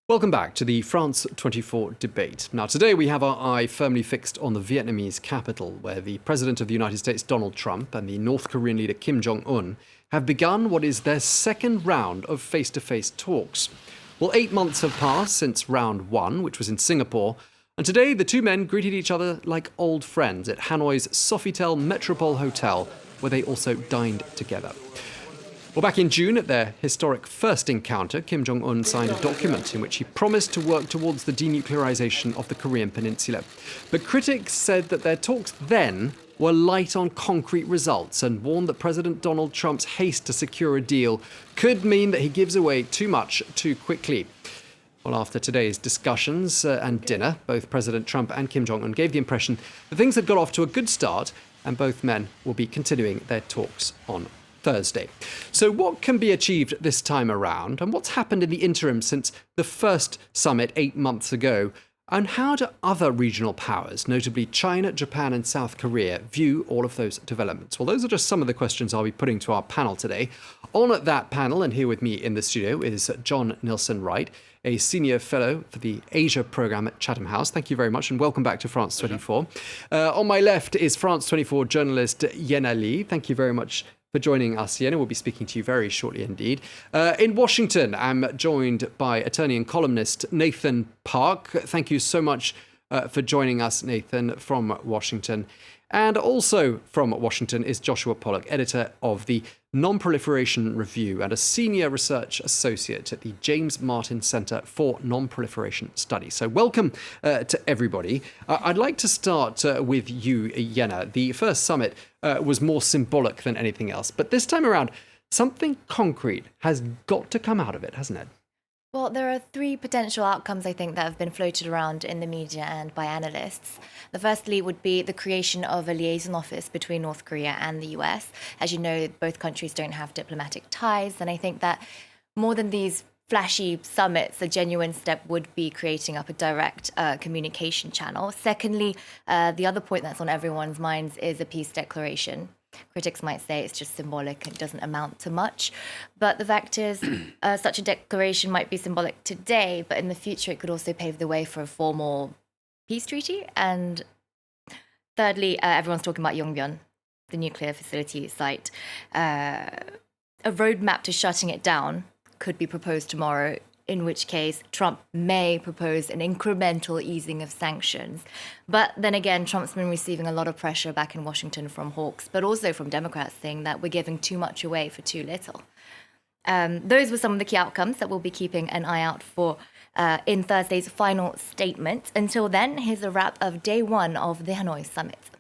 Welcome back to the France 24 debate. Now, today we have our eye firmly fixed on the Vietnamese capital, where the President of the United States, Donald Trump, and the North Korean leader, Jong Un, have begun what is their second round of face-to-face talks. Well, 8 months have passed since round one, which was in Singapore, and today the two men greeted each other like old friends at Hanoi's Sofitel Metropole Hotel, where they also dined together. Well, back in June, at their historic first encounter, Jong Un signed a document in which he promised to work towards the denuclearization of the Korean peninsula. But critics said that their talks then were light on concrete results and warned that President Donald Trump's haste to secure a deal could mean that he gives away too much too quickly. Well, after today's discussions and dinner, both President Trump and Jong Un gave the impression that things had got off to a good start, and both men will be continuing their talks on Thursday. So what can be achieved this time around, and what's happened in the interim since the first summit 8 months ago? And how do other regional powers, notably China, Japan and South Korea, view all of those developments? Well, those are just some of the questions I'll be putting to our panel today. On that panel, and here with me in the studio, is John-Nilsson Wright, a senior fellow for the Asia programme at Chatham House. Thank you very much and welcome back to France 24. On my left is France 24 journalist Yena Lee. Thank you very much for joining us, Yena. We'll be speaking to you very shortly indeed. In Washington, I'm joined by attorney and columnist Nathan Park. Thank you so much for joining us, Nathan, from Washington. And also from Washington is Joshua Pollack, editor of the Non-Proliferation Review and a senior research associate at the James Martin Center for Non-Proliferation Studies. So welcome to everybody. I'd like to start with you, Yena. The first summit was more symbolic than anything else, but this time around, something concrete has got to come out of it, hasn't it? Well, there are three potential outcomes, I think, that have been floated around in the media and by analysts. The firstly would be the creation of a liaison office between North Korea and the US. As you know, both countries don't have diplomatic ties, and I think that more than these flashy summits, a genuine step would be creating up a direct communication channel. Secondly, the other point that's on everyone's minds is a peace declaration. Critics might say it's just symbolic and doesn't amount to much. But the fact is, such a declaration might be symbolic today, but in the future it could also pave the way for a formal peace treaty. And thirdly, everyone's talking about Yongbyon, the nuclear facility site. A roadmap to shutting it down could be proposed tomorrow, in which case Trump may propose an incremental easing of sanctions. But then again, Trump's been receiving a lot of pressure back in Washington from hawks, but also from Democrats saying that we're giving too much away for too little. Those were some of the key outcomes that we'll be keeping an eye out for in Thursday's final statement. Until then, here's a wrap of day one of the Hanoi summit.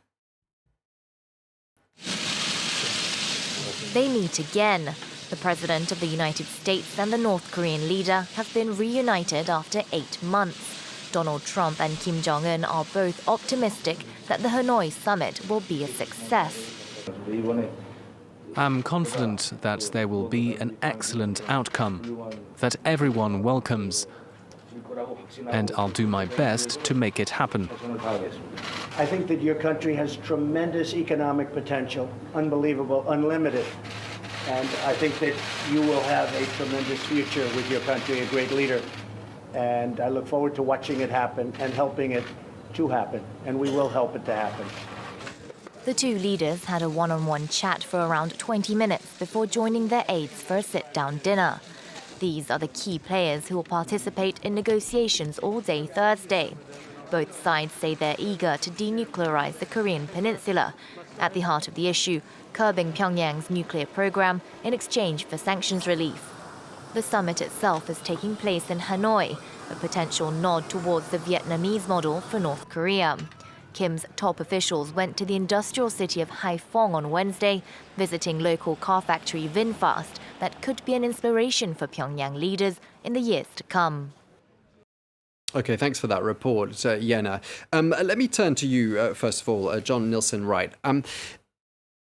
They meet again. The President of the United States and the North Korean leader have been reunited after 8 months. Donald Trump and Jong Un are both optimistic that the Hanoi summit will be a success. I'm confident that there will be an excellent outcome, that everyone welcomes, and I'll do my best to make it happen. I think that your country has tremendous economic potential, unbelievable, unlimited. And I think that you will have a tremendous future with your country, a great leader. And I look forward to watching it happen and helping it to happen. And we will help it to happen. The two leaders had a one-on-one chat for around 20 minutes before joining their aides for a sit-down dinner. These are the key players who will participate in negotiations all day Thursday. Both sides say they're eager to denuclearize the Korean peninsula. At the heart of the issue, curbing Pyongyang's nuclear program in exchange for sanctions relief. The summit itself is taking place in Hanoi, a potential nod towards the Vietnamese model for North Korea. Kim's top officials went to the industrial city of Haiphong on Wednesday, visiting local car factory VinFast that could be an inspiration for Pyongyang leaders in the years to come. Okay, thanks for that report, Yena. Let me turn to you, first of all, John-Nilsson Wright.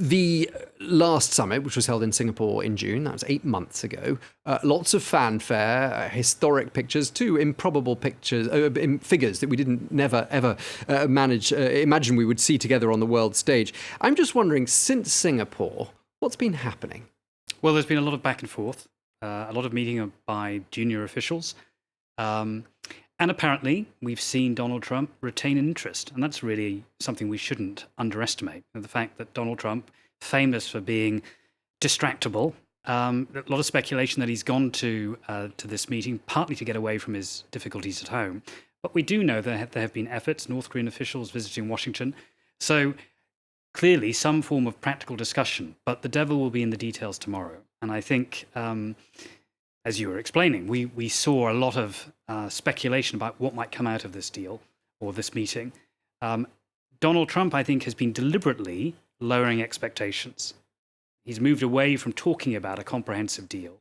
The last summit, which was held in Singapore in June, that was 8 months ago, lots of fanfare, historic pictures, two improbable pictures, figures that we didn't never, ever imagine we would see together on the world stage. I'm just wondering, since Singapore, what's been happening? Well, there's been a lot of back and forth, a lot of meeting by junior officials. And apparently, we've seen Donald Trump retain an interest, and that's really something we shouldn't underestimate. And the fact that Donald Trump, famous for being distractible, a lot of speculation that he's gone to this meeting partly to get away from his difficulties at home. But we do know that there have been efforts, North Korean officials visiting Washington. So clearly some form of practical discussion, but the devil will be in the details tomorrow. And I think, as you were explaining, we saw a lot of speculation about what might come out of this deal or this meeting. Donald Trump, I think, has been deliberately lowering expectations. He's moved away from talking about a comprehensive deal.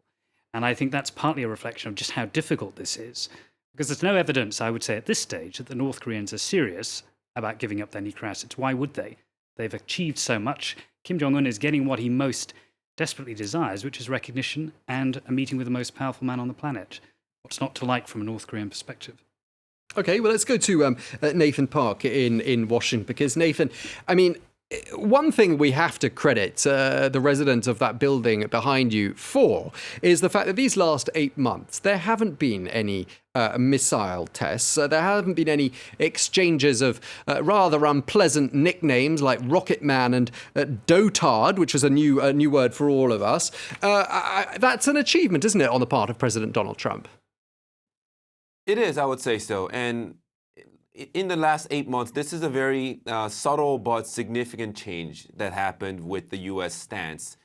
And I think that's partly a reflection of just how difficult this is. Because there's no evidence, I would say, at this stage that the North Koreans are serious about giving up their nuclear assets. Why would they? They've achieved so much. Kim Jong Un is getting what he most desperately desires, which is recognition and a meeting with the most powerful man on the planet. What's not to like from a North Korean perspective? Okay, well, let's go to Nathan Park in Washington, because Nathan, I mean, one thing we have to credit the resident of that building behind you for is the fact that these last 8 months, there haven't been any missile tests. There haven't been any exchanges of rather unpleasant nicknames like Rocket Man and Dotard, which is a new word for all of us. That's an achievement, isn't it, on the part of President Donald Trump? It is, I would say so. And in the last 8 months, this is a very subtle but significant change that happened with the U.S. stance.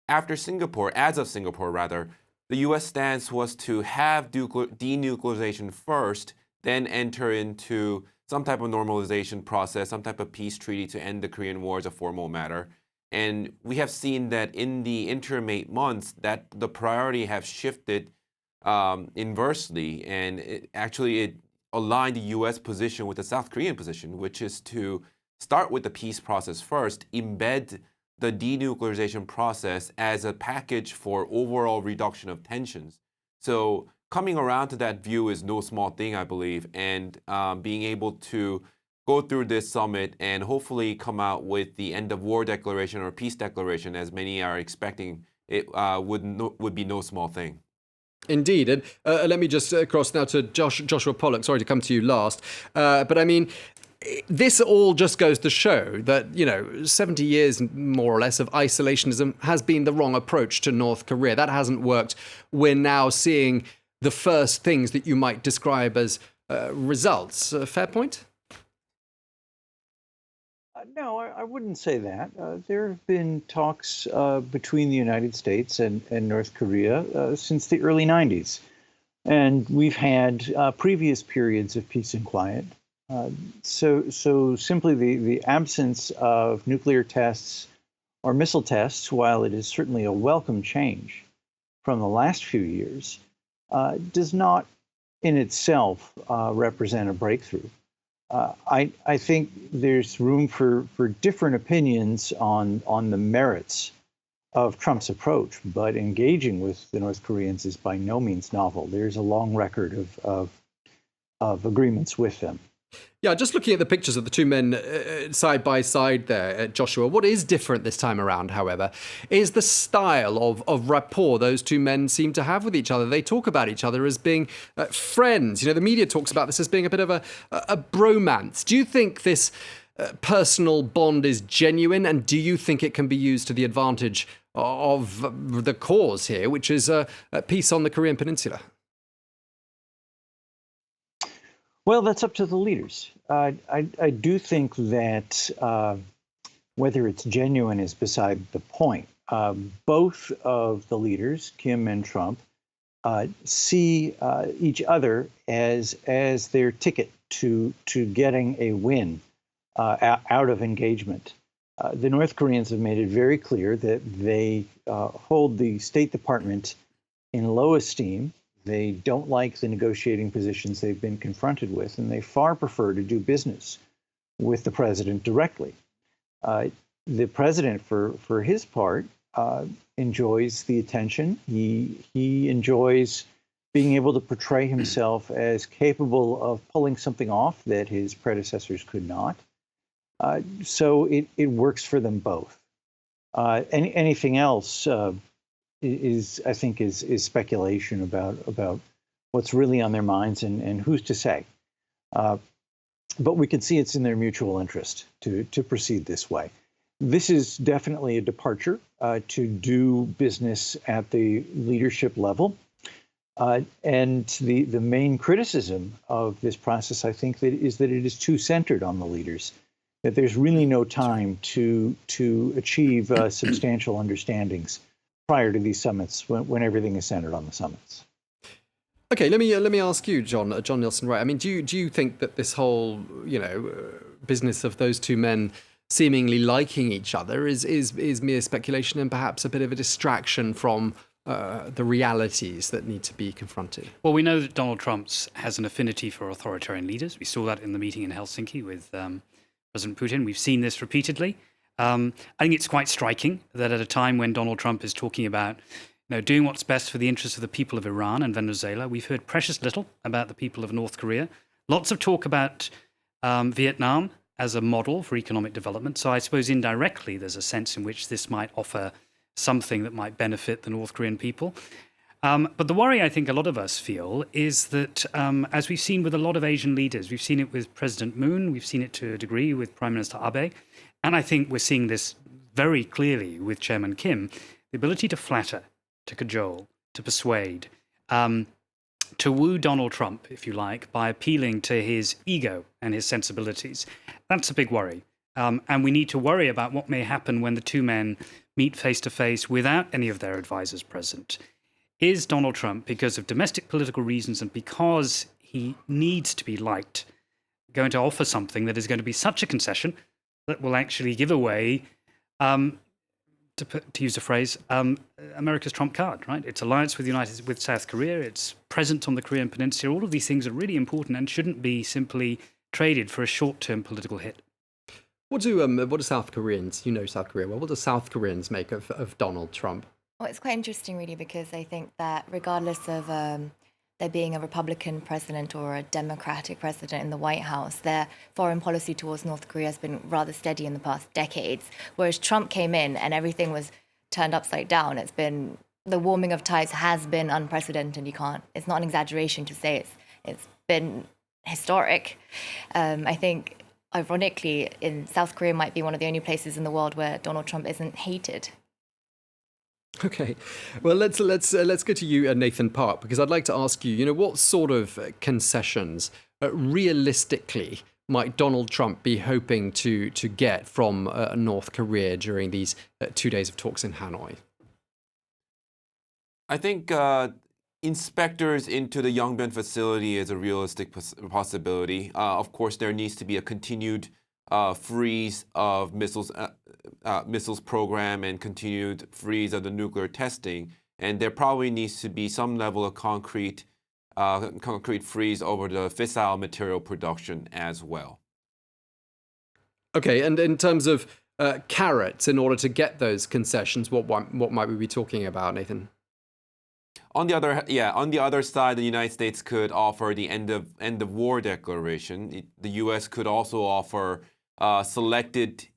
After Singapore, as of Singapore rather, the U.S. stance was to have denuclearization first, then enter into some type of normalization process, some type of peace treaty to end the Korean War as a formal matter. And we have seen that in the interim 8 months, that the priority have shifted inversely, and it aligned the U.S. position with the South Korean position, which is to start with the peace process first, embed the denuclearization process as a package for overall reduction of tensions. So coming around to that view is no small thing, I believe, and being able to go through this summit and hopefully come out with the end of war declaration or peace declaration, as many are expecting, it would be no small thing. Indeed. And let me just cross now to Joshua Pollack. Sorry to come to you last. But I mean, this all just goes to show that, 70 years more or less of isolationism has been the wrong approach to North Korea. That hasn't worked. We're now seeing the first things that you might describe as results. Fair point? No, I wouldn't say that. There have been talks between the United States and North Korea since the early 90s. And we've had previous periods of peace and quiet. So simply the absence of nuclear tests or missile tests, while it is certainly a welcome change from the last few years, does not in itself represent a breakthrough. I think there's room for different opinions on the merits of Trump's approach, but engaging with the North Koreans is by no means novel. There's a long record of agreements with them. Yeah, just looking at the pictures of the two men side by side there, Joshua, what is different this time around, however, is the style of rapport those two men seem to have with each other. They talk about each other as being friends. The media talks about this as being a bit of a bromance. Do you think this personal bond is genuine, and do you think it can be used to the advantage of the cause here, which is peace on the Korean Peninsula? Well, that's up to the leaders. I do think that whether it's genuine is beside the point. Both of the leaders, Kim and Trump, see each other as their ticket to getting a win out of engagement. The North Koreans have made it very clear that they hold the State Department in low esteem. They don't like the negotiating positions they've been confronted with, and they far prefer to do business with the president directly. The president, for his part, enjoys the attention. He enjoys being able to portray himself as capable of pulling something off that his predecessors could not. So it works for them both. Anything else is, I think, is speculation about what's really on their minds, and who's to say. But we can see it's in their mutual interest to proceed this way. This is definitely a departure to do business at the leadership level. And the main criticism of this process, I think, is that it is too centered on the leaders, that there's really no time to achieve substantial understandings prior to these summits when everything is centered on the summits. Okay, let me ask you, John-Nilsson Wright. I mean, do you think that this whole business of those two men seemingly liking each other is mere speculation and perhaps a bit of a distraction from the realities that need to be confronted? Well, we know that Donald Trump has an affinity for authoritarian leaders. We saw that in the meeting in Helsinki with President Putin. We've seen this repeatedly. I think it's quite striking that at a time when Donald Trump is talking about doing what's best for the interests of the people of Iran and Venezuela, we've heard precious little about the people of North Korea. Lots of talk about Vietnam as a model for economic development. So I suppose indirectly there's a sense in which this might offer something that might benefit the North Korean people. But the worry I think a lot of us feel is that, as we've seen with a lot of Asian leaders, we've seen it with President Moon, we've seen it to a degree with Prime Minister Abe, and I think we're seeing this very clearly with Chairman Kim, the ability to flatter, to cajole, to persuade, to woo Donald Trump, if you like, by appealing to his ego and his sensibilities. That's a big worry. And we need to worry about what may happen when the two men meet face to face without any of their advisors present. Is Donald Trump, because of domestic political reasons and because he needs to be liked, going to offer something that is going to be such a concession that will actually give away, to use a phrase, America's trump card, right? Its alliance with South Korea, its presence on the Korean peninsula, all of these things are really important and shouldn't be simply traded for a short-term political hit. What do South Koreans, South Korea well, what do South Koreans make of Donald Trump? Well, it's quite interesting, really, because I think that regardless of there being a Republican president or a Democratic president in the White House, their foreign policy towards North Korea has been rather steady in the past decades. Whereas Trump came in and everything was turned upside down. The warming of ties has been unprecedented. It's not an exaggeration to say it's been historic. I think, ironically, in South Korea might be one of the only places in the world where Donald Trump isn't hated. Okay, well, let's go to you, Nathan Park, because I'd like to ask you, what sort of concessions realistically might Donald Trump be hoping to get from North Korea during these 2 days of talks in Hanoi? I think inspectors into the Yongbyon facility is a realistic possibility. Of course, there needs to be a continued freeze of missiles program and continued freeze of the nuclear testing, and there probably needs to be some level of concrete freeze over the fissile material production as well. Okay, and in terms of carrots, in order to get those concessions, what might we be talking about, Nathan? On the other side, the United States could offer the end of war declaration. The U.S. could also offer selected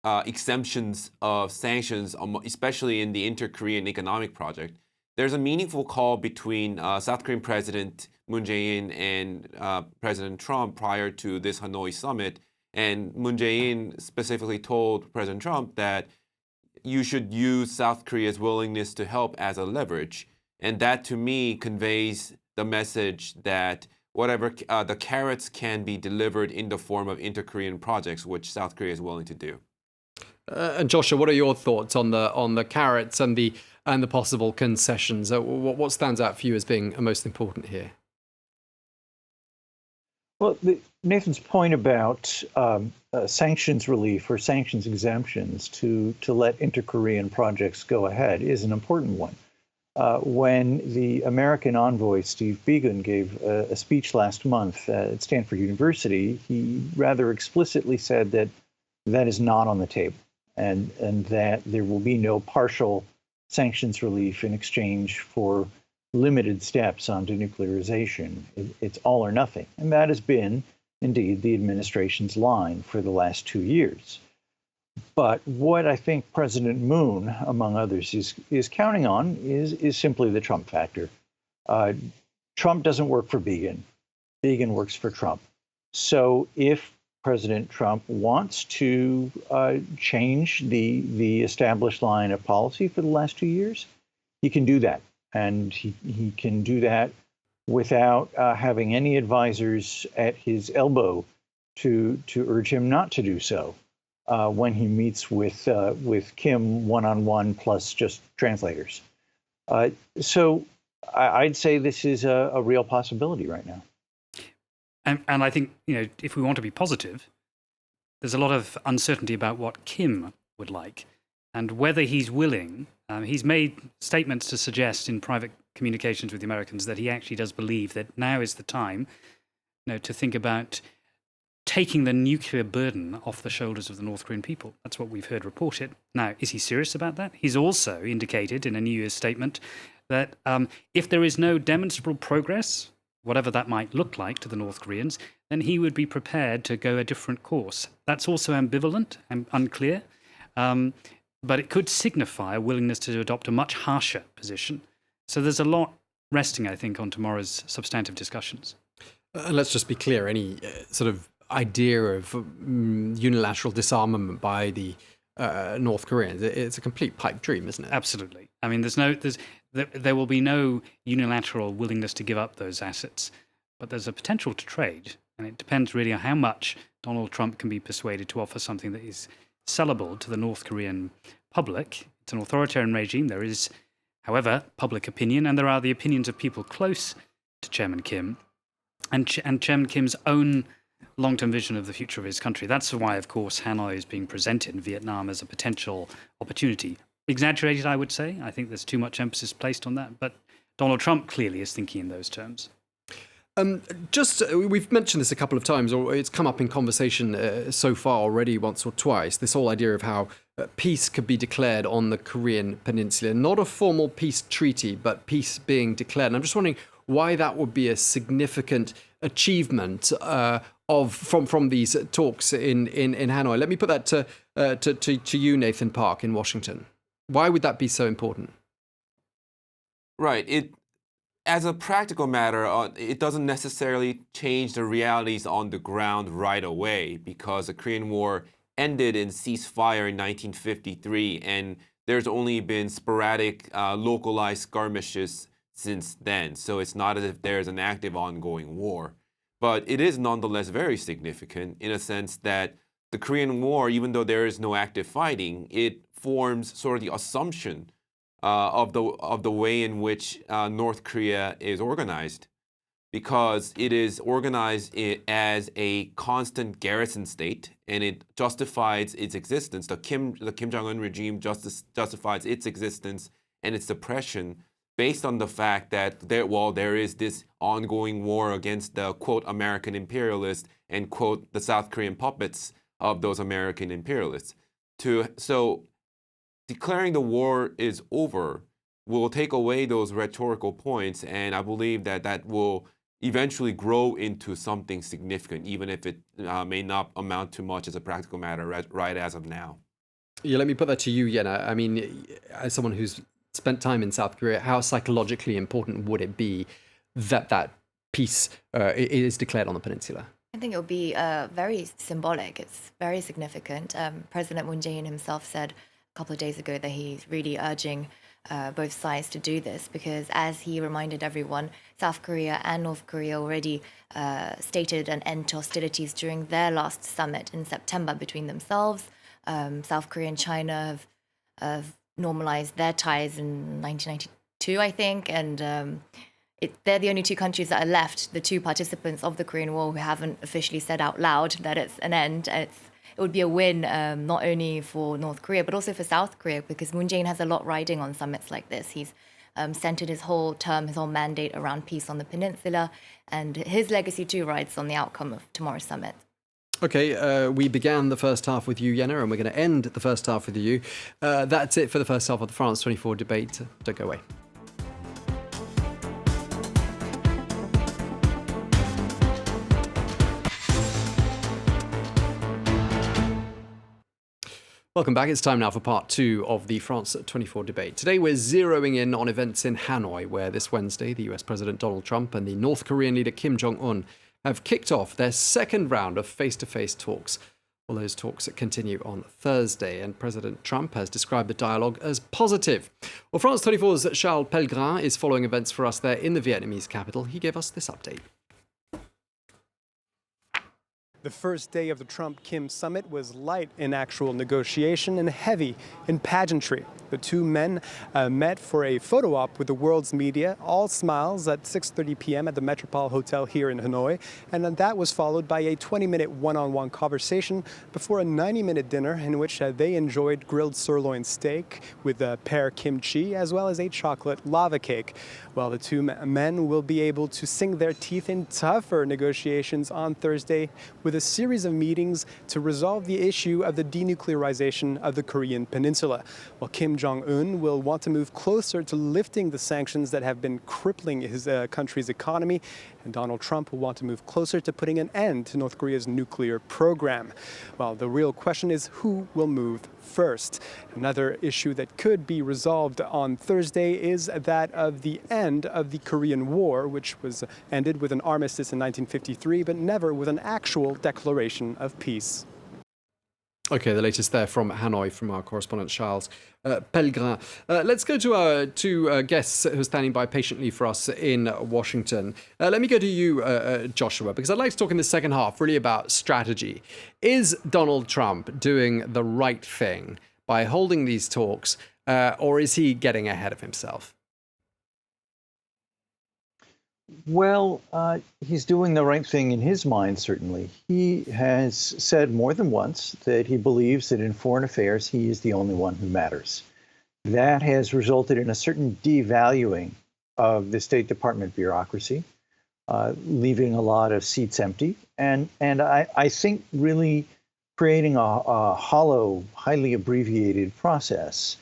exemptions of sanctions, especially in the inter-Korean economic project. There's a meaningful call between South Korean President Moon Jae-in and President Trump prior to this Hanoi summit, and Moon Jae-in specifically told President Trump that you should use South Korea's willingness to help as a leverage. And that, to me, conveys the message that whatever the carrots can be delivered in the form of inter-Korean projects, which South Korea is willing to do. And Joshua, what are your thoughts on the carrots and the possible concessions? What stands out for you as being most important here? Well, Nathan's point about sanctions relief or sanctions exemptions to let inter-Korean projects go ahead is an important one. When the American envoy, Steve Biegun, gave a speech last month at Stanford University, he rather explicitly said that that is not on the table, and that there will be no partial sanctions relief in exchange for limited steps on denuclearization. It's all or nothing. And that has been, indeed, the administration's line for the last 2 years. But what I think President Moon, among others, is counting on is simply the Trump factor. Trump doesn't work for Began. Began works for Trump. So if President Trump wants to change the established line of policy for the last 2 years, he can do that. And he can do that without having any advisors at his elbow to urge him not to do so when he meets with Kim one-on-one plus just translators. So I'd say this is a real possibility right now. And I think, if we want to be positive, there's a lot of uncertainty about what Kim would like and whether he's willing. He's made statements to suggest in private communications with the Americans that he actually does believe that now is the time, to think about taking the nuclear burden off the shoulders of the North Korean people. That's what we've heard reported. Now, is he serious about that? He's also indicated in a New Year's statement that if there is no demonstrable progress, whatever that might look like to the North Koreans, then he would be prepared to go a different course. That's also ambivalent and unclear, but it could signify a willingness to adopt a much harsher position. So there's a lot resting, I think, on tomorrow's substantive discussions. Let's just be clear, any sort of idea of unilateral disarmament by the North Koreans, it's a complete pipe dream, isn't it? Absolutely. I mean, there will be no unilateral willingness to give up those assets, but there's a potential to trade, and it depends really on how much Donald Trump can be persuaded to offer something that is sellable to the North Korean public. It's an authoritarian regime. There is, however, public opinion, and there are the opinions of people close to Chairman Kim, and Chairman Kim's own long-term vision of the future of his country. That's why, of course, Hanoi is being presented in Vietnam as a potential opportunity. Exaggerated, I would say. I think there's too much emphasis placed on that, but Donald Trump clearly is thinking in those terms. We've mentioned this a couple of times, or it's come up in conversation so far already once or twice, this whole idea of how peace could be declared on the Korean peninsula. Not a formal peace treaty, but peace being declared. And I'm just wondering why that would be a significant achievement from these talks in Hanoi. Let me put that to you, Nathan Park, in Washington. Why would that be so important? Right. As a practical matter, it doesn't necessarily change the realities on the ground right away, because the Korean War ended in ceasefire in 1953, and there's only been sporadic, localized skirmishes since then. So it's not as if there's an active ongoing war. But it is nonetheless very significant in a sense that the Korean War, even though there is no active fighting, it forms sort of the assumption of the way in which North Korea is organized, because it is organized as a constant garrison state, and it justifies its existence. The Kim Jong Un regime justifies its existence and its suppression based on the fact that there is this ongoing war against the, quote, American imperialists and, quote, the South Korean puppets of those American imperialists. So declaring the war is over will take away those rhetorical points, and I believe that will eventually grow into something significant, even if it may not amount to much as a practical matter right as of now. Yeah, let me put that to you, Yena. I mean, as someone who's spent time in South Korea, how psychologically important would it be that peace is declared on the peninsula? I think it will be very symbolic. It's very significant. President Moon Jae-in himself said a couple of days ago that he's really urging both sides to do this, because as he reminded everyone, South Korea and North Korea already stated an end to hostilities during their last summit in September between themselves. South Korea and China have normalized their ties in 1992, I think, and they're the only two countries that are left, the two participants of the Korean War, who haven't officially said out loud that it's an end. It would be a win not only for North Korea, but also for South Korea, because Moon Jae-in has a lot riding on summits like this. He's centered his whole term, his whole mandate around peace on the peninsula, and his legacy too rides on the outcome of tomorrow's summit. Okay, we began the first half with you, Yena, and we're going to end the first half with you. That's it for the first half of the France 24 debate. Don't go away. Welcome back. It's time now for part two of the France 24 debate. Today we're zeroing in on events in Hanoi, where this Wednesday the US President Donald Trump and the North Korean leader Kim Jong Un have kicked off their second round of face-to-face talks. Well, those talks continue on Thursday, and President Trump has described the dialogue as positive. Well, France 24's Charles Pellegrin is following events for us there in the Vietnamese capital. He gave us this update. The first day of the Trump-Kim summit was light in actual negotiation and heavy in pageantry. The two men met for a photo op with the world's media, all smiles, at 6:30 p.m. at the Metropole Hotel here in Hanoi. And then that was followed by a 20-minute one-on-one conversation before a 90-minute dinner in which they enjoyed grilled sirloin steak with pear kimchi, as well as a chocolate lava cake. Well, the two men will be able to sink their teeth in tougher negotiations on Thursday with a series of meetings to resolve the issue of the denuclearization of the Korean peninsula. Well, Kim Jong Un will want to move closer to lifting the sanctions that have been crippling his country's economy, and Donald Trump will want to move closer to putting an end to North Korea's nuclear program. Well, the real question is who will move first. Another issue that could be resolved on Thursday is that of the end of the Korean War, which was ended with an armistice in 1953, but never with an actual declaration of peace. Okay, the latest there from Hanoi from our correspondent Charles Pellegrin. Let's go to our two guests who are standing by patiently for us in Washington. Let me go to you, Joshua, because I'd like to talk in the second half really about strategy. Is Donald Trump doing the right thing by holding these talks, or is he getting ahead of himself? Well, he's doing the right thing in his mind, certainly. He has said more than once that he believes that in foreign affairs, he is the only one who matters. That has resulted in a certain devaluing of the State Department bureaucracy, leaving a lot of seats empty, and I think really creating a hollow, highly abbreviated process.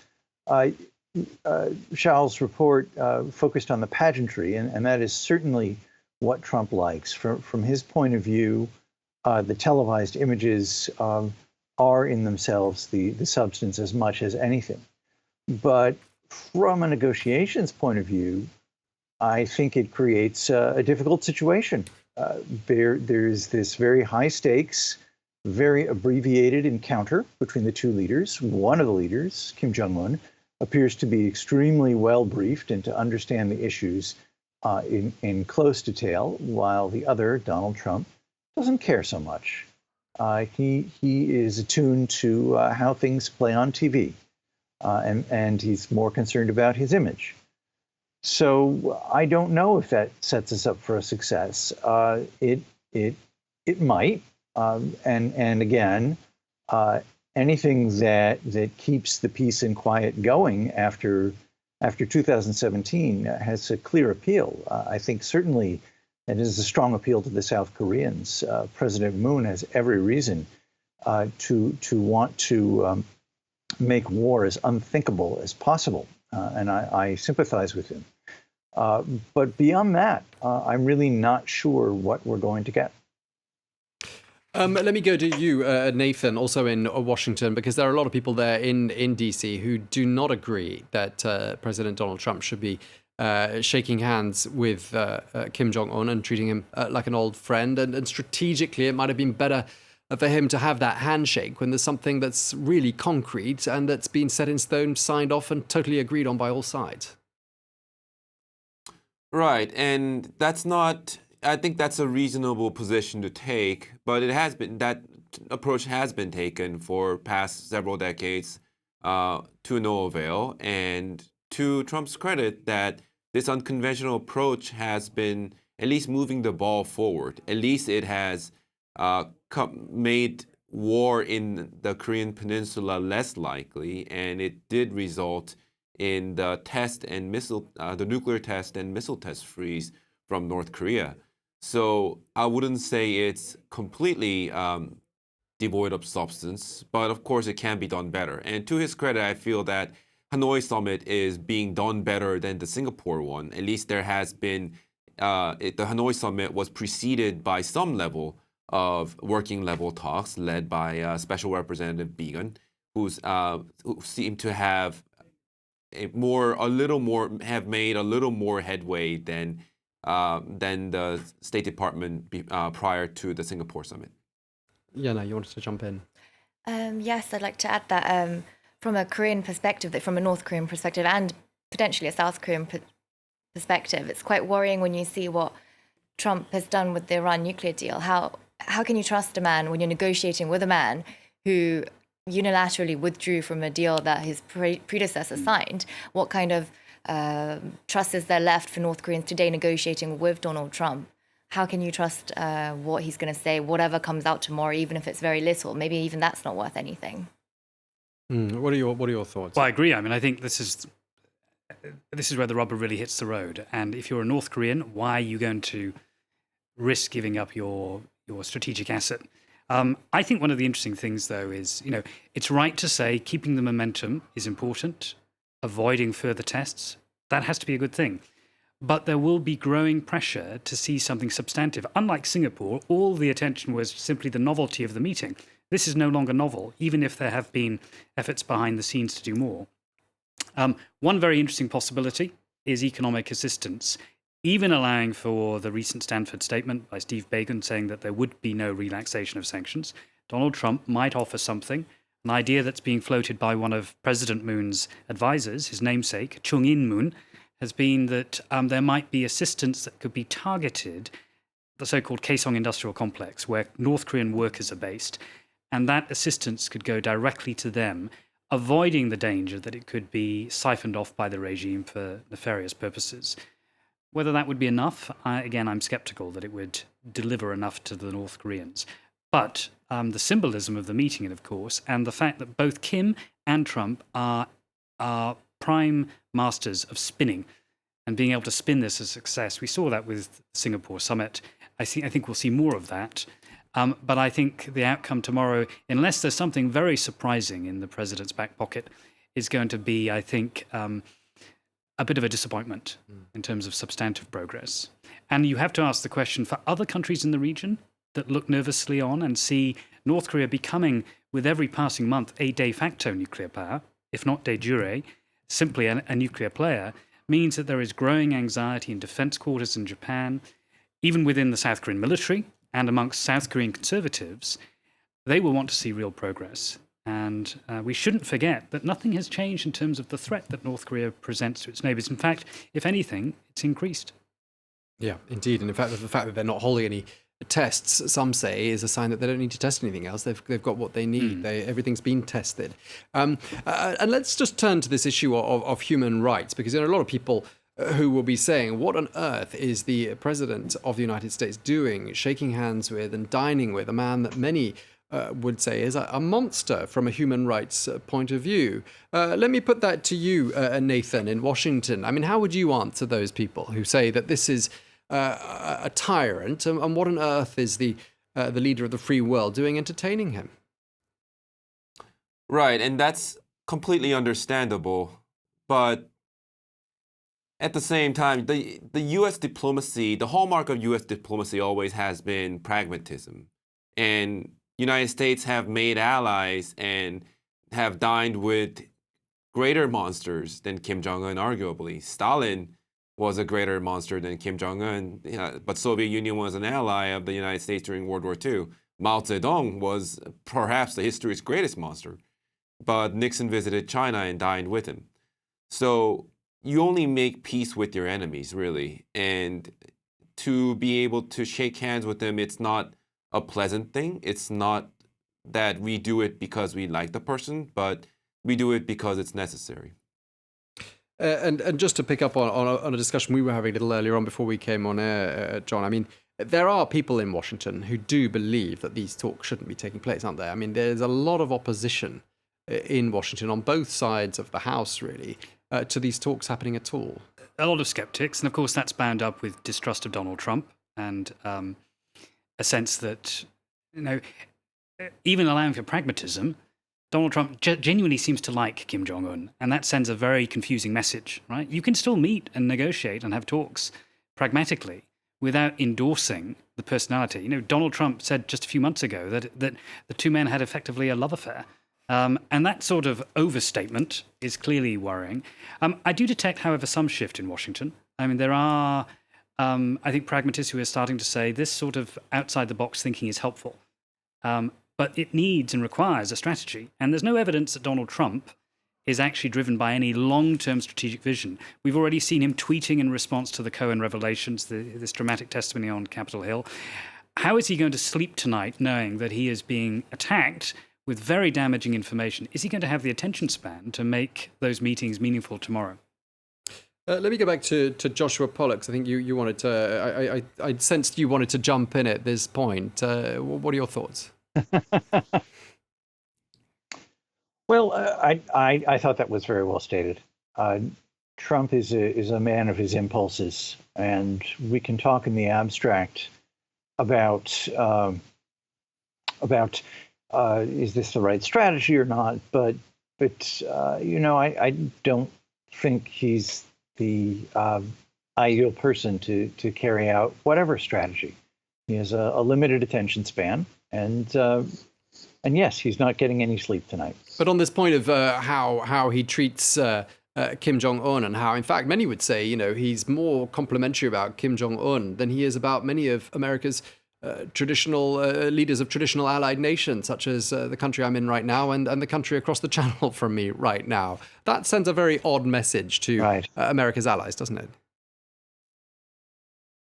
Charles' report focused on the pageantry, and that is certainly what Trump likes. From his point of view, the televised images are in themselves the substance as much as anything. But from a negotiations point of view, I think it creates a difficult situation. There's this very high stakes, very abbreviated encounter between the two leaders. One of the leaders, Kim Jong Un, appears to be extremely well briefed and to understand the issues in close detail, while the other, Donald Trump, doesn't care so much. He is attuned to how things play on TV, and he's more concerned about his image. So I don't know if that sets us up for a success. It might, and again. Anything that keeps the peace and quiet going after 2017 has a clear appeal. I think certainly it is a strong appeal to the South Koreans. President Moon has every reason to want to make war as unthinkable as possible, and I sympathize with him. But beyond that, I'm really not sure what we're going to get. Let me go to you, Nathan, also in Washington, because there are a lot of people there in DC who do not agree that President Donald Trump should be shaking hands with Kim Jong Un and treating him like an old friend. And strategically, it might have been better for him to have that handshake when there's something that's really concrete and that's been set in stone, signed off, and totally agreed on by all sides. Right, and that's not. I think that's a reasonable position to take, but it has been that approach has been taken for past several decades to no avail. And to Trump's credit, that this unconventional approach has been at least moving the ball forward. At least it has made war in the Korean peninsula less likely, and it did result in the the nuclear test and missile test freeze from North Korea. So I wouldn't say it's completely devoid of substance, but of course it can be done better. And to his credit, I feel that Hanoi summit is being done better than the Singapore one. At least there has been, the Hanoi summit was preceded by some level of working level talks led by Special Representative Began, who seem to have made a little more headway than the State Department prior to the Singapore summit. Yena, you wanted to jump in? Yes, I'd like to add that from a Korean perspective, from a North Korean perspective and potentially a South Korean perspective, it's quite worrying when you see what Trump has done with the Iran nuclear deal. How can you trust a man when you're negotiating with a man who unilaterally withdrew from a deal that his predecessor signed? What kind of trust is there left for North Koreans today negotiating with Donald Trump? How can you trust what he's going to say, whatever comes out tomorrow, even if it's very little? Maybe even that's not worth anything. What are your thoughts? Well, I agree. I mean, I think this is where the rubber really hits the road. And if you're a North Korean, why are you going to risk giving up your strategic asset? I think one of the interesting things, though, is, it's right to say keeping the momentum is important, avoiding further tests. That has to be a good thing. But there will be growing pressure to see something substantive. Unlike Singapore, all the attention was simply the novelty of the meeting. This is no longer novel, even if there have been efforts behind the scenes to do more. One very interesting possibility is economic assistance, even allowing for the recent Stanford statement by Steve Bacon saying that there would be no relaxation of sanctions. Donald Trump might offer something. An idea that's being floated by one of President Moon's advisors, his namesake, Jong Un, has been that there might be assistance that could be targeted, the so-called Kaesong Industrial Complex, where North Korean workers are based, and that assistance could go directly to them, avoiding the danger that it could be siphoned off by the regime for nefarious purposes. Whether that would be enough, I'm skeptical that it would deliver enough to the North Koreans. But the symbolism of the meeting, of course, and the fact that both Kim and Trump are prime masters of spinning and being able to spin this as a success. We saw that with the Singapore summit. I think we'll see more of that. But I think the outcome tomorrow, unless there's something very surprising in the president's back pocket, is going to be, I think, a bit of a disappointment in terms of substantive progress. And you have to ask the question for other countries in the region that look nervously on and see North Korea becoming, with every passing month, a de facto nuclear power, if not de jure, simply a nuclear player, means that there is growing anxiety in defense quarters in Japan, even within the South Korean military and amongst South Korean conservatives. They will want to see real progress. And we shouldn't forget that nothing has changed in terms of the threat that North Korea presents to its neighbors. In fact, if anything, it's increased. Yeah, indeed. And in fact, the fact that they're not holding any tests, some say, is a sign that they don't need to test anything else. They've got what they need. Everything's been tested. And let's just turn to this issue of human rights, because there are a lot of people who will be saying, what on earth is the president of the United States doing, shaking hands with and dining with a man that many would say is a monster from a human rights point of view? Let me put that to you, Nathan, in Washington. I mean, how would you answer those people who say that this is a tyrant, and what on earth is the leader of the free world doing entertaining him? Right, and that's completely understandable. But at the same time, the U.S. diplomacy, the hallmark of U.S. diplomacy always has been pragmatism. And United States have made allies and have dined with greater monsters than Kim Jong Un, arguably. Stalin was a greater monster than Kim Jong Un, but Soviet Union was an ally of the United States during World War II. Mao Zedong was perhaps the history's greatest monster, but Nixon visited China and dined with him. So you only make peace with your enemies, really. And to be able to shake hands with them, it's not a pleasant thing. It's not that we do it because we like the person, but we do it because it's necessary. And just to pick up on a discussion we were having a little earlier on before we came on air, John, I mean, there are people in Washington who do believe that these talks shouldn't be taking place, aren't there? I mean, there's a lot of opposition in Washington on both sides of the House, really, to these talks happening at all. A lot of skeptics, and of course that's bound up with distrust of Donald Trump and a sense that, even allowing for pragmatism, Donald Trump genuinely seems to like Kim Jong Un, and that sends a very confusing message, right? You can still meet and negotiate and have talks pragmatically without endorsing the personality. Donald Trump said just a few months ago that the two men had effectively a love affair. And that sort of overstatement is clearly worrying. I do detect, however, some shift in Washington. I mean, there are, I think, pragmatists who are starting to say this sort of outside-the-box thinking is helpful. But it needs and requires a strategy. And there's no evidence that Donald Trump is actually driven by any long-term strategic vision. We've already seen him tweeting in response to the Cohen revelations, this dramatic testimony on Capitol Hill. How is he going to sleep tonight knowing that he is being attacked with very damaging information? Is he going to have the attention span to make those meetings meaningful tomorrow? Let me go back to Joshua Pollack. I think you wanted to, I sensed you wanted to jump in at this point. What are your thoughts? Well, I thought that was very well stated. Trump is a man of his impulses, and we can talk in the abstract about is this the right strategy or not? But I don't think he's the ideal person to carry out whatever strategy. He has a limited attention span, and yes, he's not getting any sleep tonight. But on this point of how he treats Kim Jong Un, and how, in fact, many would say, he's more complimentary about Kim Jong Un than he is about many of America's traditional leaders of traditional allied nations, such as the country I'm in right now and the country across the channel from me right now. That sends a very odd message to America's allies, doesn't it?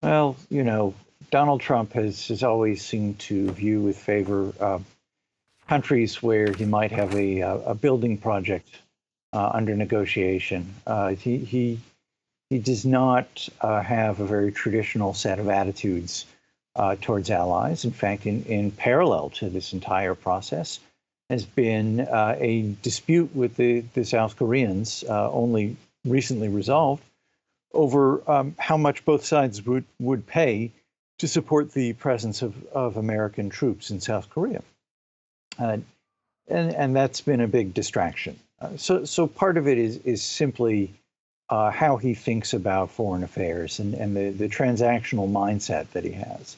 Well, Donald Trump has always seemed to view with favor countries where he might have a building project under negotiation. He does not have a very traditional set of attitudes towards allies. In fact, in parallel to this entire process has been a dispute with the South Koreans, only recently resolved, over how much both sides would pay to support the presence of American troops in South Korea. And that's been a big distraction. So part of it is simply how he thinks about foreign affairs and the transactional mindset that he has.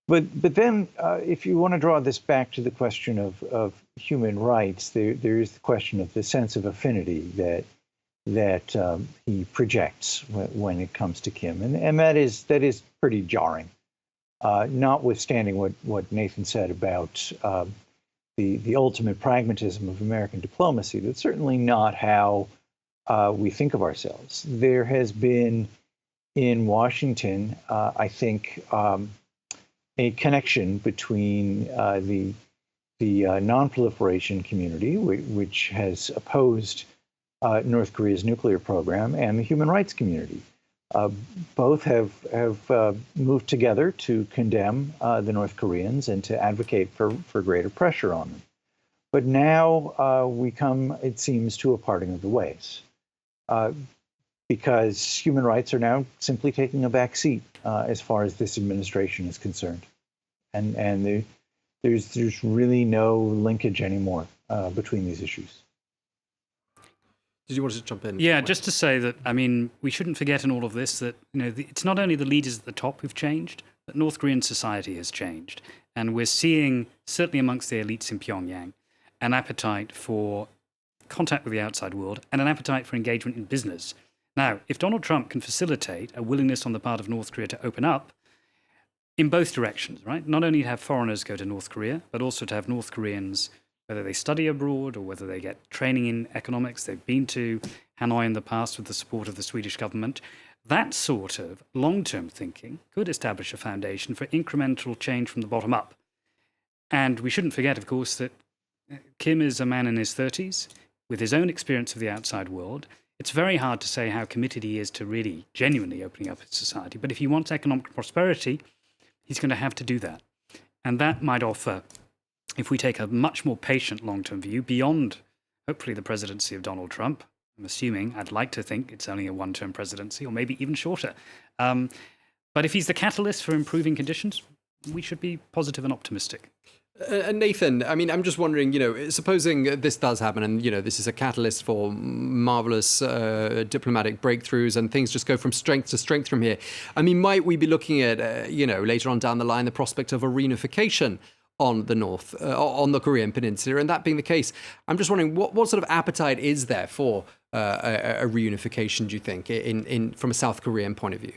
But then if you want to draw this back to the question of human rights, there is the question of the sense of affinity that he projects when it comes to Kim. And that is pretty jarring, notwithstanding what Nathan said about the ultimate pragmatism of American diplomacy. That's certainly not how we think of ourselves. There has been in Washington, I think, a connection between the non-proliferation community, which has opposed North Korea's nuclear program, and the human rights community. Both have moved together to condemn the North Koreans and to advocate for greater pressure on them. But now we come, it seems, to a parting of the ways, because human rights are now simply taking a back seat as far as this administration is concerned, and there's really no linkage anymore between these issues. Did you want to jump in? Yeah, just to say that, I mean, we shouldn't forget in all of this that, it's not only the leaders at the top who've changed, but North Korean society has changed. And we're seeing, certainly amongst the elites in Pyongyang, an appetite for contact with the outside world and an appetite for engagement in business. Now, if Donald Trump can facilitate a willingness on the part of North Korea to open up in both directions, right? Not only to have foreigners go to North Korea, but also to have North Koreans, whether they study abroad or whether they get training in economics. They've been to Hanoi in the past with the support of the Swedish government. That sort of long-term thinking could establish a foundation for incremental change from the bottom up. And we shouldn't forget, of course, that Kim is a man in his 30s with his own experience of the outside world. It's very hard to say how committed he is to really genuinely opening up his society. But if he wants economic prosperity, he's going to have to do that. And that might offer, if we take a much more patient long-term view beyond, hopefully, the presidency of Donald Trump. I'm assuming, I'd like to think it's only a one-term presidency, or maybe even shorter. But if he's the catalyst for improving conditions, we should be positive and optimistic. And Nathan, I mean, I'm just wondering, supposing this does happen and, this is a catalyst for marvelous diplomatic breakthroughs and things just go from strength to strength from here. I mean, might we be looking at, later on down the line, the prospect of a reunification on the Korean Peninsula. And that being the case, I'm just wondering what sort of appetite is there for a reunification, do you think, from a South Korean point of view?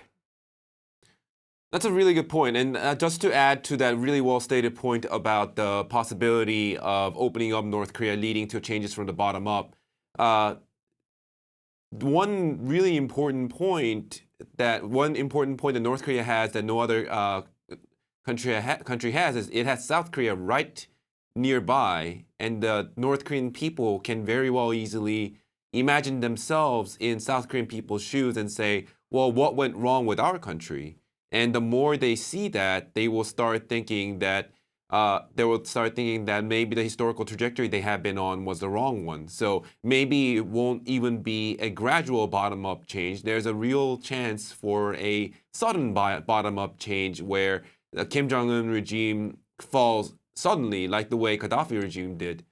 That's a really good point. And just to add to that really well-stated point about the possibility of opening up North Korea leading to changes from the bottom up, one important point that North Korea has that no other country has is it has South Korea right nearby, and the North Korean people can very well easily imagine themselves in South Korean people's shoes and say, well, what went wrong with our country? And the more they see that, they will start thinking that maybe the historical trajectory they have been on was the wrong one. So maybe it won't even be a gradual bottom-up change. There's a real chance for a sudden bottom-up change where the Kim Jong Un regime falls suddenly, like the way Gaddafi regime did.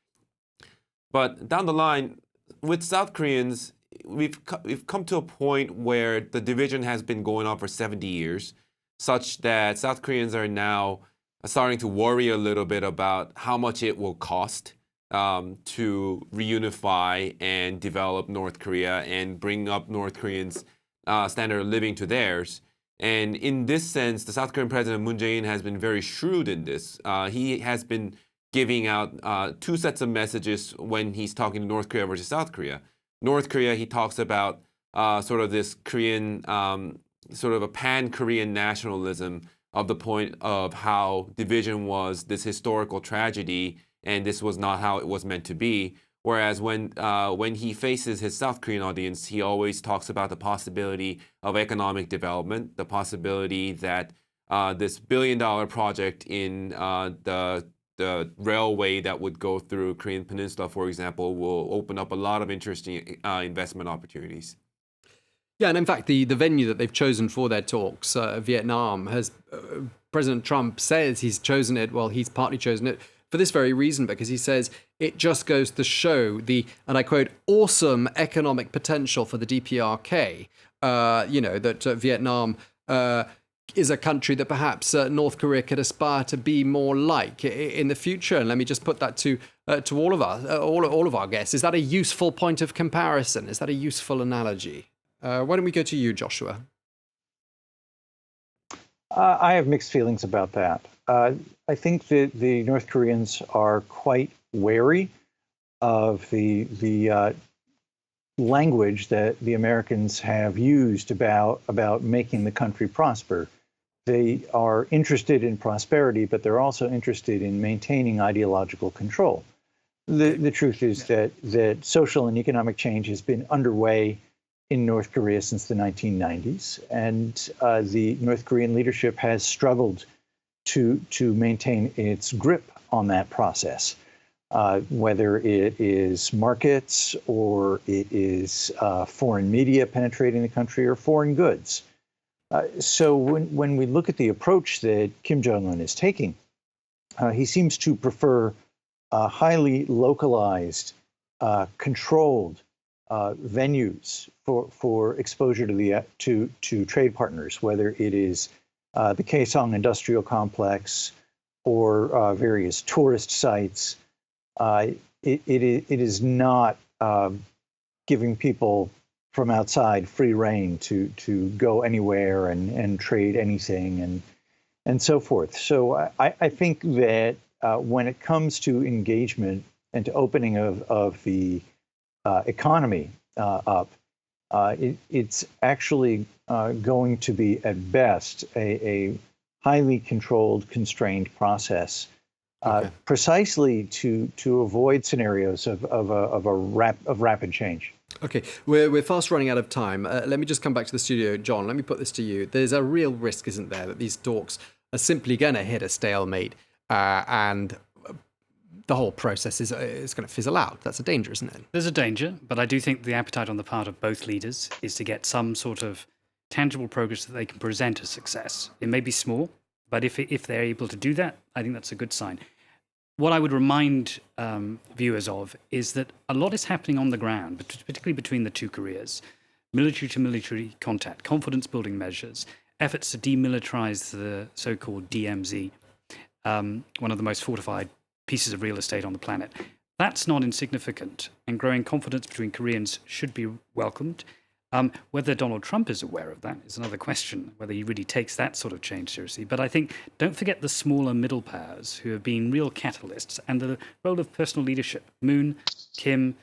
But down the line, with South Koreans, we've come to a point where the division has been going on for 70 years, such that South Koreans are now starting to worry a little bit about how much it will cost to reunify and develop North Korea and bring up North Koreans' standard of living to theirs. And in this sense, the South Korean President Moon Jae-in has been very shrewd in this. He has been giving out two sets of messages when he's talking to North Korea versus South Korea. North Korea, he talks about sort of this Korean, sort of a pan-Korean nationalism of the point of how division was this historical tragedy and this was not how it was meant to be. Whereas when he faces his South Korean audience, he always talks about the possibility of economic development, the possibility that this billion-dollar project in the railway that would go through Korean Peninsula, for example, will open up a lot of interesting investment opportunities. Yeah, and in fact, the venue that they've chosen for their talks, Vietnam, President Trump says he's chosen it, well, he's partly chosen it for this very reason, because he says it just goes to show the, and I quote, awesome economic potential for the DPRK, that Vietnam is a country that perhaps North Korea could aspire to be more like in the future. And let me just put that to all of us, all of our guests. Is that a useful point of comparison? Is that a useful analogy? Why don't we go to you, Joshua? I have mixed feelings about that. I think that the North Koreans are quite wary of the language that the Americans have used about making the country prosper. They are interested in prosperity, but they're also interested in maintaining ideological control. The truth is that social and economic change has been underway in North Korea since the 1990s, and the North Korean leadership has struggled to maintain its grip on that process, whether it is markets or it is foreign media penetrating the country or foreign goods. So when we look at the approach that Kim Jong Un is taking, he seems to prefer highly localized, controlled venues for exposure to trade partners, whether it is the Kaesong Industrial Complex or various tourist sites. It is not giving people from outside free rein to go anywhere and trade anything and so forth. So I think that when it comes to engagement and to opening of the economy up, it's actually going to be, at best, a highly controlled, constrained process, precisely to avoid scenarios of rapid change. Okay, we're fast running out of time. Let me just come back to the studio. John, let me put this to you. There's a real risk, isn't there, that these talks are simply going to hit a stalemate and the whole process is going to fizzle out. That's a danger, isn't it? There's a danger, but I do think the appetite on the part of both leaders is to get some sort of tangible progress that they can present as success. It may be small, but if they're able to do that, I think that's a good sign. What I would remind viewers of is that a lot is happening on the ground, particularly between the two Koreas. Military-to-military contact, confidence-building measures, efforts to demilitarize the so-called DMZ, one of the most fortified pieces of real estate on the planet. That's not insignificant, and growing confidence between Koreans should be welcomed. Whether Donald Trump is aware of that is another question, whether he really takes that sort of change seriously. But I think, don't forget the smaller middle powers who have been real catalysts, and the role of personal leadership. Moon, Kim,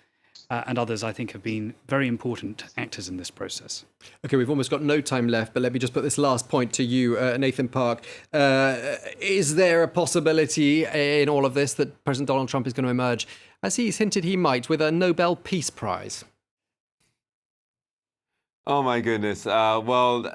and others, I think, have been very important actors in this process. Okay, we've almost got no time left, but let me just put this last point to you, Nathan Park. Is there a possibility in all of this that President Donald Trump is going to emerge, as he's hinted he might, with a Nobel Peace Prize? Oh my goodness. Well,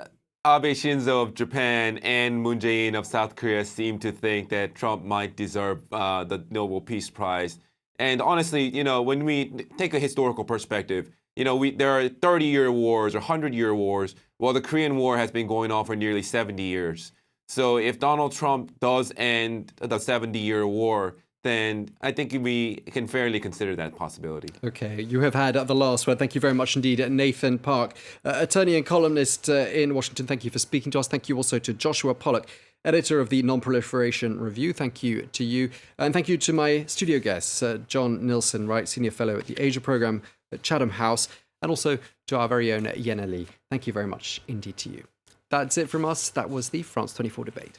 Abe Shinzo of Japan and Moon Jae-in of South Korea seem to think that Trump might deserve the Nobel Peace Prize. And honestly, when we take a historical perspective, there are 30-year wars or 100-year wars. Well, the Korean War has been going on for nearly 70 years. So if Donald Trump does end the 70-year war, then I think we can fairly consider that possibility. Okay, you have had the last word. Thank you very much indeed, Nathan Park, attorney and columnist in Washington. Thank you for speaking to us. Thank you also to Joshua Pollack, editor of the Non-Proliferation Review. Thank you to you. And thank you to my studio guests, John-Nilsson Wright, Senior Fellow at the Asia Programme at Chatham House, and also to our very own Yena Lee. Thank you very much indeed to you. That's it from us. That was the France 24 debate.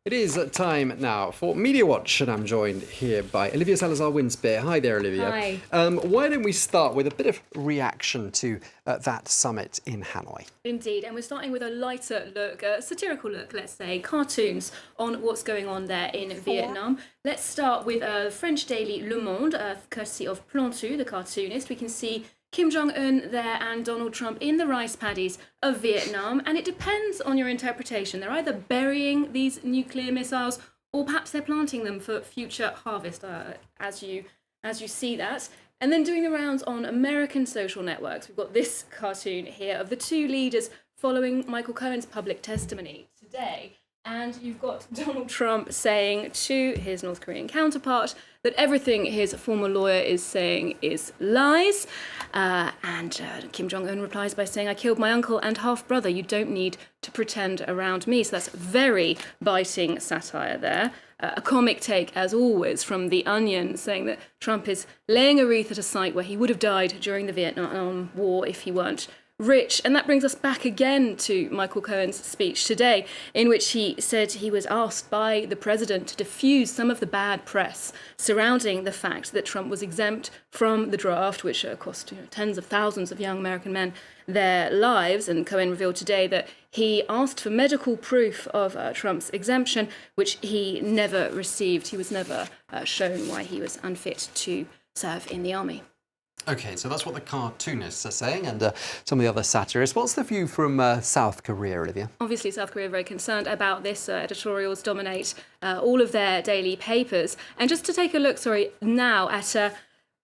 It is time now for Media Watch, and I'm joined here by Olivia Salazar-Winspear. Hi there, Olivia. Hi. Why don't we start with a bit of reaction to that summit in Hanoi? Indeed, and we're starting with a lighter look, a satirical look, let's say, cartoons on what's going on there in Vietnam. Let's start with French daily Le Monde, courtesy of Plantu, the cartoonist. We can see Kim Jong Un there and Donald Trump in the rice paddies of Vietnam, and it depends on your interpretation. They're either burying these nuclear missiles or perhaps they're planting them for future harvest, as you see that. And then doing the rounds on American social networks, we've got this cartoon here of the two leaders following Michael Cohen's public testimony today. And you've got Donald Trump saying to his North Korean counterpart that everything his former lawyer is saying is lies. And Kim Jong Un replies by saying, "I killed my uncle and half-brother. You don't need to pretend around me." So that's very biting satire there. A comic take, as always, from The Onion, saying that Trump is laying a wreath at a site where he would have died during the Vietnam War if he weren't rich. And that brings us back again to Michael Cohen's speech today, in which he said he was asked by the president to diffuse some of the bad press surrounding the fact that Trump was exempt from the draft, which cost tens of thousands of young American men their lives. And Cohen revealed today that he asked for medical proof of Trump's exemption, which he never received. He was never shown why he was unfit to serve in the army. Okay, so that's what the cartoonists are saying, and some of the other satirists. What's the view from South Korea, Olivia? Obviously, South Korea are very concerned about this. Editorials dominate all of their daily papers. And just to take a look, now at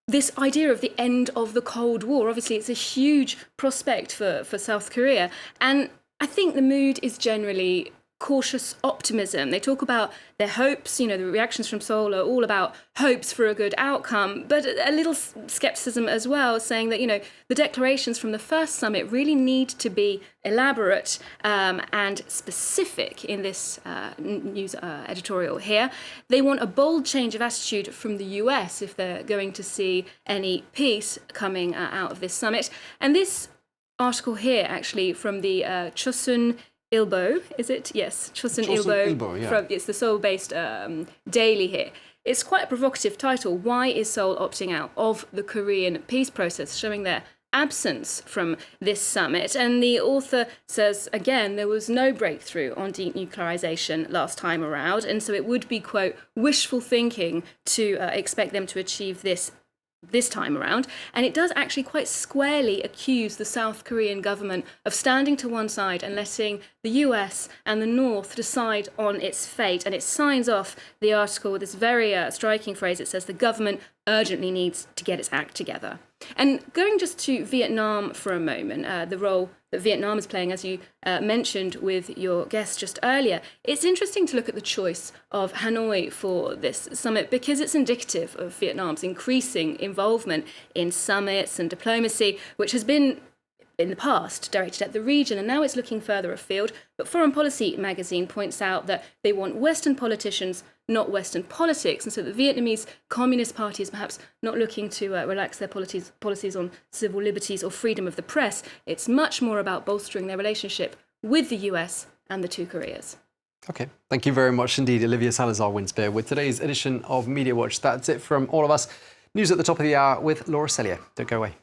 this idea of the end of the Cold War. Obviously, it's a huge prospect for South Korea. And I think the mood is generally cautious optimism. They talk about their hopes, the reactions from Seoul are all about hopes for a good outcome, but a little skepticism as well, saying that, the declarations from the first summit really need to be elaborate and specific in this news editorial here. They want a bold change of attitude from the US if they're going to see any peace coming out of this summit. And this article here, actually, from the Chosun Ilbo, is it? Yes, Chosun Ilbo. Yeah. It's the Seoul-based daily here. It's quite a provocative title. Why is Seoul opting out of the Korean peace process, showing their absence from this summit? And the author says, again, there was no breakthrough on denuclearization last time around, and so it would be, quote, wishful thinking to expect them to achieve this time around. And it does actually quite squarely accuse the South Korean government of standing to one side and letting the US and the North decide on its fate. And it signs off the article with this very striking phrase. It says the government urgently needs to get its act together. And going just to Vietnam for a moment, the role that Vietnam is playing, as you mentioned with your guest just earlier. It's interesting to look at the choice of Hanoi for this summit because it's indicative of Vietnam's increasing involvement in summits and diplomacy, which has been in the past directed at the region, and now it's looking further afield. But Foreign Policy magazine points out that they want Western politicians, not Western politics, and so the Vietnamese Communist Party is perhaps not looking to relax their policies on civil liberties or freedom of the press. It's much more about bolstering their relationship with the US and the two Koreas. Okay, thank you very much indeed, Olivia Salazar-Winspear, with today's edition of Media Watch. That's it from all of us. News at the top of the hour with Laura Cellier. Don't go away.